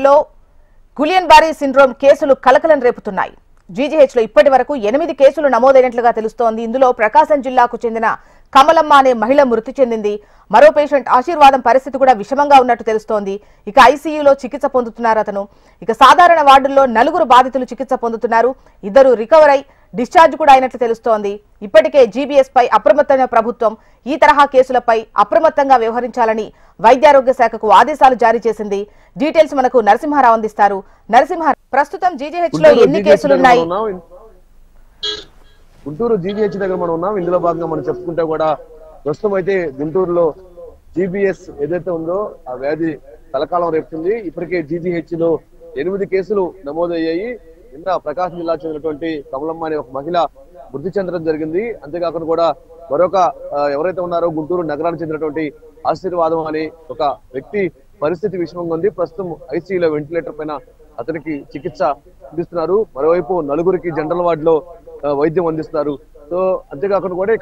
లో గులియన్-బారీ సిండ్రోమ్ కేసులు కలకలం రేపుతున్నాయి. జీజీహెచ్ లో ఇప్పటి వరకు 8 కేసులు నమోదైనట్లుగా తెలుస్తోంది. ఇందులో ప్రకాశం జిల్లాకు చెందిన కమలమ్మ అనే మహిళ మృతి చెందింది. మరో పేషెంట్ ఆశీర్వాదం పరిస్థితి కూడా విషమంగా ఉన్నట్టు తెలుస్తోంది. ఇక ఐసీయూలో చికిత్స పొందుతున్నారు అతను. ఇక సాధారణ వార్డుల్లో 4 బాధితులు చికిత్స పొందుతున్నారు. 2 రికవర్ అయి డిశ్చార్జ్ కూడా అయినట్లు తెలుస్తోంది. ఇప్పటికే జీబీఎస్ పై అప్రమత్తమైన ప్రభుత్వం ఈ తరహా కేసులపై అప్రమత్తంగా వ్యవహరించాలని వైద్యారోగ్య శాఖకు ఆదేశాలు జారీ చేసింది. డీటెయిల్స్ మనకు నరసింహారావు అందిస్తారు. నరసింహారావు, ప్రస్తుతం జీజీహెచ్ లో ఎన్ని కేసులున్నాయి? గుంటూరు జీజీహెచ్ దగ్గర మనం ఉన్నాం. ఇందులో భాగంగా మనం చెప్పుకుంటే కూడా ప్రస్తుతం అయితే గుంటూరులో జీబీఎస్ ఏదైతే ఉందో ఆ వ్యాధి కలకాలం రేపుతుంది. ఇప్పటికే జీజీహెచ్ లో 8 కేసులు నమోదయ్యాయి. నిన్న ప్రకాశం జిల్లా చెందినటువంటి కమలమ్మ అనే ఒక మహిళ మృతి చెందడం జరిగింది. అంతేకాకుండా కూడా మరొక ఎవరైతే ఉన్నారో గుంటూరు నగరానికి చెందినటువంటి ఆశీర్వాదం అనే ఒక వ్యక్తి పరిస్థితి విషమంగా ఉంది. ప్రస్తుతం ఐసీయూలో వెంటిలేటర్ పైన అతనికి చికిత్స అందిస్తున్నారు. మరోవైపు 4 జనరల్ వార్డులో వైద్యం అందిస్తున్నారు. సో అంతేకాకుండా కూడా